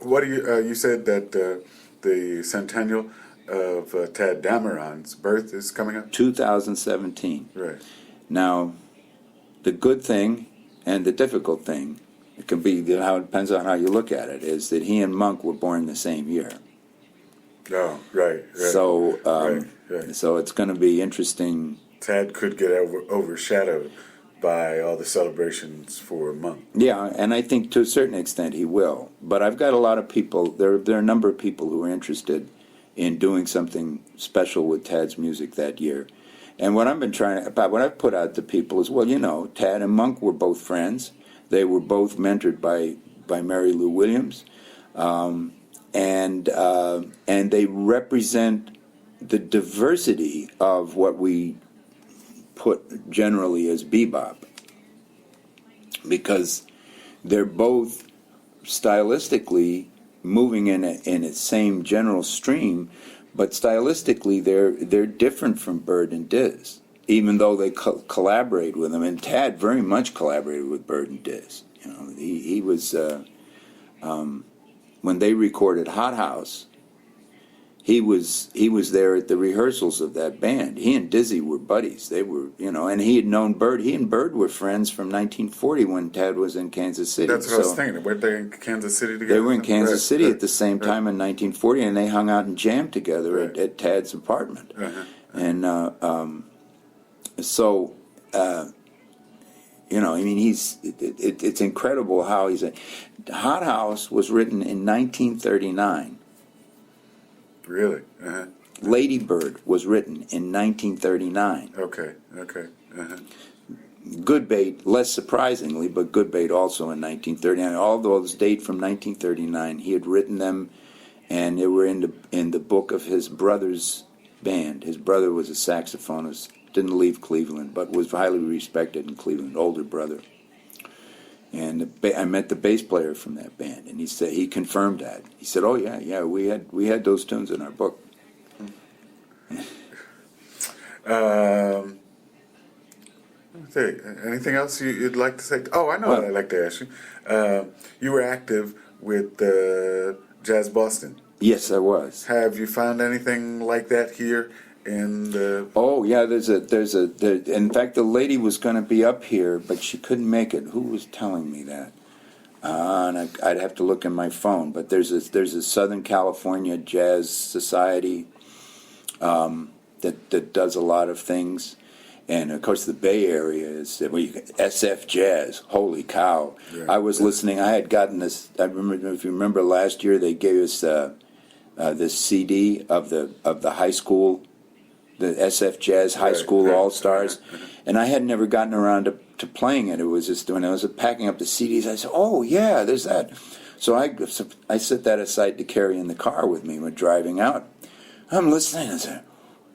What do you? You said that the centennial of Tad Damrons' birth is coming up. 2017. Right. Now, the good thing and the difficult thing, it can be how it depends on how you look at it, is that he and Monk were born the same year. Oh, right. So, right. so it's going to be interesting. Tad could get overshadowed by all the celebrations for a month. Yeah, and I think to a certain extent he will. But I've got a lot of people, there are a number of people who are interested in doing something special with Tad's music that year. And what I've been what I've put out to people is, well, you know, Tad and Monk were both friends. They were both mentored by Mary Lou Williams. And they represent the diversity of what we put generally as bebop, because they're both stylistically moving in a same general stream, but stylistically they're different from Bird and Diz, even though they collaborate with them. And Tad very much collaborated with Bird and Diz. You know, he was when they recorded Hot House, he was there at the rehearsals of that band. He and Dizzy were buddies. They were, you know, and he had known Bird. He and Bird were friends from 1940 when Tad was in Kansas City. That's what I was thinking. Weren't they in Kansas City together? They were in Kansas City at the same time in 1940, and they hung out and jammed together at Tad's apartment. And so, you know, I mean, it's incredible how he's Hot House was written in 1939. Really? Lady Bird was written in 1939. Okay. Good Bait, less surprisingly, but Good Bait also in 1939. All those date from 1939. He had written them, and they were in the book of his brother's band. His brother was a saxophonist, didn't leave Cleveland, but was highly respected in Cleveland, older brother. And I met the bass player from that band, and he confirmed that. He said, "Oh yeah, we had those tunes in our book." Anything else you'd like to say? Oh, I know what I'd like to ask you. You were active with Jazz Boston. Yes, I was. Have you found anything like that here in the? Oh yeah, there's in fact, the lady was going to be up here, but she couldn't make it. Who was telling me that? And I'd have to look in my phone. But there's a Southern California Jazz Society that does a lot of things, and of course the Bay Area is SF Jazz. Holy cow! Yeah. I was listening. I had gotten this. I remember, if you remember last year, they gave us this CD of the high school. The SF Jazz High School All-Stars, and I had never gotten around to playing it. It was just when I was packing up the CDs, I said, "Oh yeah, there's that." So I set that aside to carry in the car with me when driving out. I'm listening and said,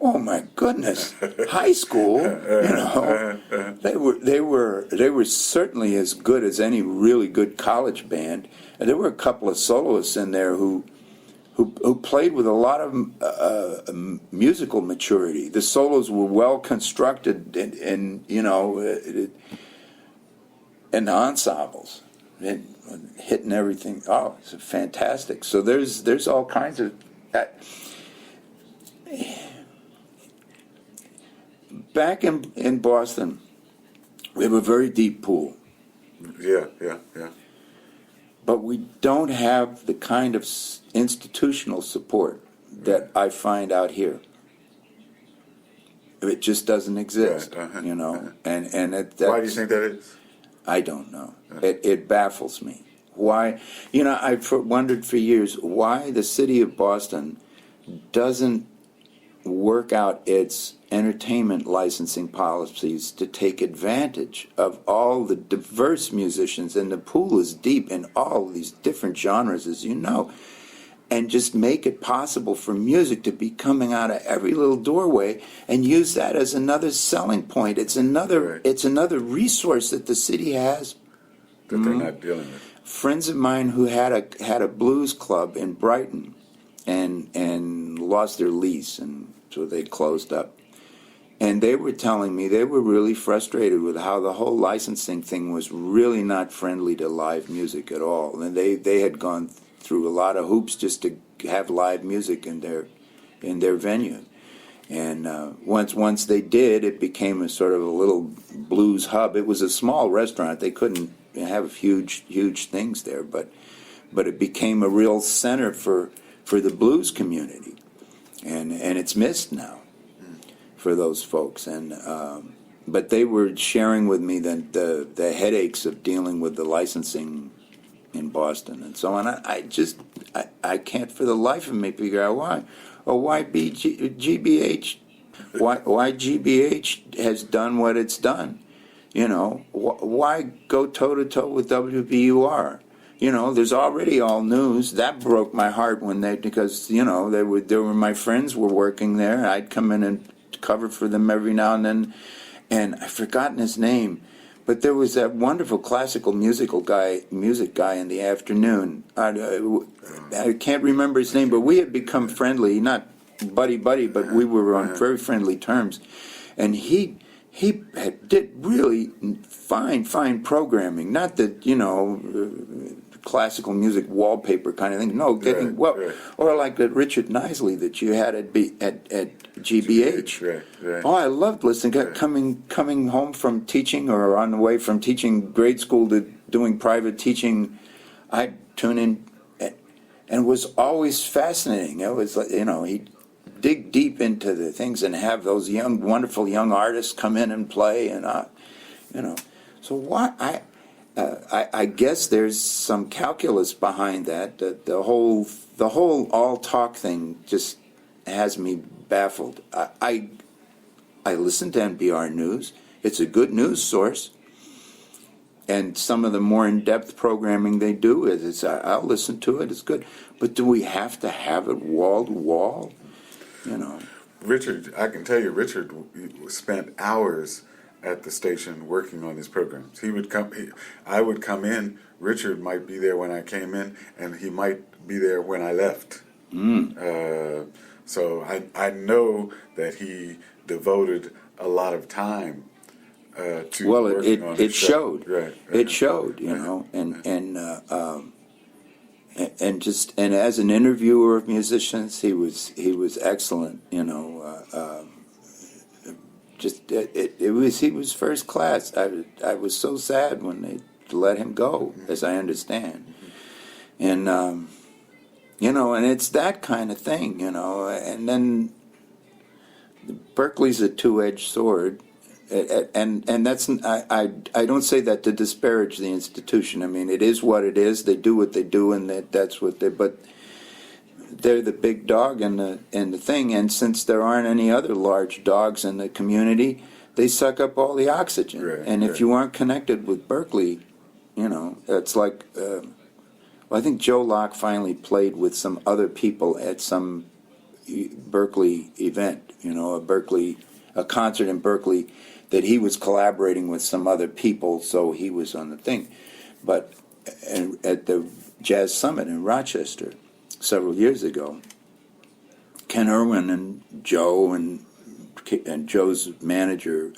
"Oh my goodness, high school!" You know, they were certainly as good as any really good college band, and there were a couple of soloists in there who played with a lot of musical maturity. The solos were well constructed, and you know, and the ensembles, hitting everything. Oh, it's fantastic. So there's all kinds of. Back in Boston, we have a very deep pool. Yeah. But we don't have the kind of institutional support that I find out here. It just doesn't exist, you know. And why do you think that is? I don't know. It baffles me. Why? You know, I've wondered for years why the city of Boston doesn't work out its entertainment licensing policies to take advantage of all the diverse musicians, and the pool is deep in all these different genres, as you know, and just make it possible for music to be coming out of every little doorway, and use that as another selling point. It's another resource that the city has that they're not dealing with. Friends of mine who had a blues club in Brighton and lost their lease, and so they closed up. And they were telling me they were really frustrated with how the whole licensing thing was really not friendly to live music at all. And they had gone through a lot of hoops just to have live music in their venue. And once they did, it became a sort of a little blues hub. It was a small restaurant; they couldn't have huge things there, but it became a real center for the blues community, and it's missed now for those folks. And but they were sharing with me the headaches of dealing with the licensing in Boston and so on. I can't for the life of me figure out why. Or why GBH? Why GBH has done what it's done? You know, why go toe to toe with WBUR? You know, there's already all news. That broke my heart because you know they were my friends were working there. I'd come in and cover for them every now and then, and I've forgotten his name. But there was that wonderful classical music guy in the afternoon. I can't remember his name, but we had become friendly, not buddy, but we were on very friendly terms. And he did really fine programming. Not that, you know, classical music wallpaper kind of thing. No, or like that Richard Knisley that you had at GBH. Right. Oh, I loved listening. Coming home from teaching or on the way from teaching grade school to doing private teaching, I'd tune in, and it was always fascinating. It was like, you know, he'd dig deep into the things and have those wonderful young artists come in and play, and you know. So why I guess there's some calculus behind that. The whole all talk thing just has me baffled. I listen to NPR News. It's a good news source, and some of the more in-depth programming they do I'll listen to it. It's good, but do we have to have it wall to wall? You know, Richard, I can tell you, Richard spent hours at the station working on his programs. I would come in. Richard might be there when I came in, and he might be there when I left. So I know that he devoted a lot of time to working on his show. Right. It showed, you know, and as an interviewer of musicians, he was excellent, you know. He was first class. I was so sad when they let him go, as I understand, and you know, and it's that kind of thing, you know. And then Berkeley's a two-edged sword, and that's I don't say that to disparage the institution. I mean, it is what it is. They do what they do, and that's what they. But they're the big dog in the thing, and since there aren't any other large dogs in the community, they suck up all the oxygen. Right, and if you aren't connected with Berkeley, you know, it's like. Well, I think Joe Locke finally played with some other people at some Berkeley event. You know, a concert in Berkeley that he was collaborating with some other people, so he was on the thing. But at the Jazz Summit in Rochester several years ago, Ken Irwin and Joe and Joe's manager,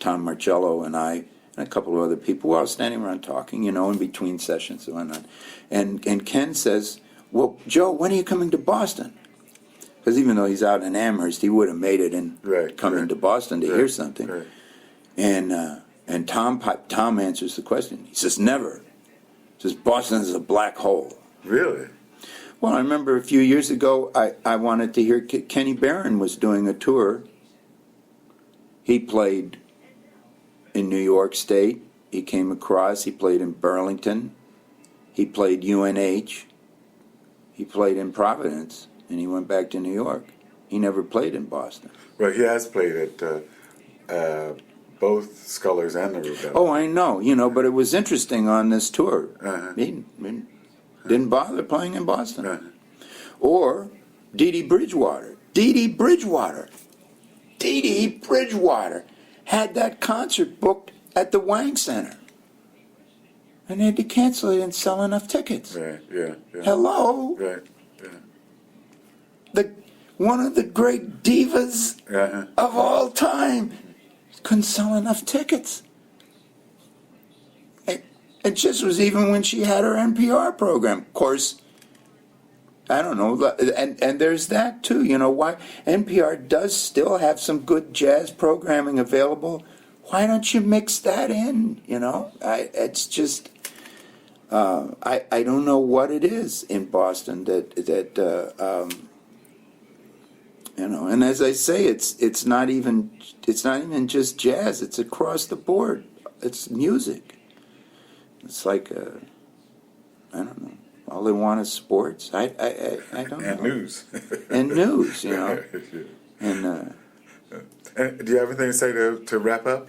Tom Marcello, and I, and a couple of other people were all standing around talking, you know, in between sessions and whatnot. And Ken says, well, Joe, when are you coming to Boston? Because even though he's out in Amherst, he would have made it and come into Boston to hear something. Right. And Tom answers the question. He says, never. He says, Boston is a black hole. Really? Well, I remember a few years ago, I wanted to hear, Kenny Barron was doing a tour. He played in New York State. He came across, he played in Burlington. He played UNH. He played in Providence. And he went back to New York. He never played in Boston. Well, he has played at both Scullers and the Rebellion. Oh, I know, you know, but it was interesting on this tour. He didn't bother playing in Boston. Or Dee Dee Bridgewater. Dee Dee Bridgewater had that concert booked at the Wang Center. And they had to cancel it, they didn't sell enough tickets. Yeah. Hello? Right. One of the great divas of all time couldn't sell enough tickets. It just was even when she had her NPR program. Of course, I don't know, and there's that too. You know why NPR does still have some good jazz programming available. Why don't you mix that in? You know, it's just I don't know what it is in Boston that you know. And as I say, it's not even just jazz. It's across the board. It's music. It's like I don't know. All they want is sports. I don't know. And news. And news, you know. And And do you have anything to say to wrap up?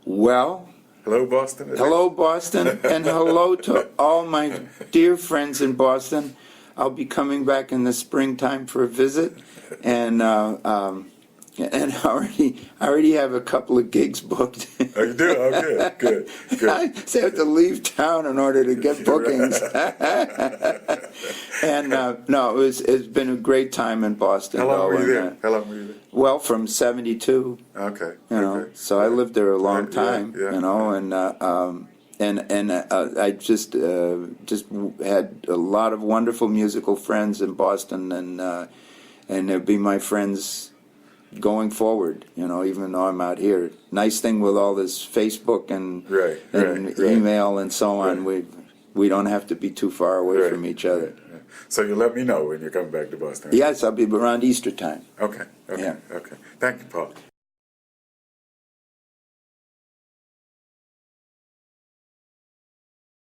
well, Hello, Boston. hello, Boston, and hello to all my dear friends in Boston. I'll be coming back in the springtime for a visit, and I already have a couple of gigs booked. Oh, you do? Oh, good. I just have to leave town in order to get bookings. And no, it's been a great time in Boston. How long were you though, there? and, How long were you there? well, from '72. Okay. You know, Okay. so I lived there a long Yeah, time. yeah. You know, and I just had a lot of wonderful musical friends in Boston, and they'll be my friends going forward. You know, even though I'm out here. Nice thing with all this Facebook and Right. email and so on, we don't have to be too far away from each other. Right. So you let me know when you're coming back to Boston. Yes, I'll be around Easter time. Okay. Yeah. Okay. Thank you, Paul.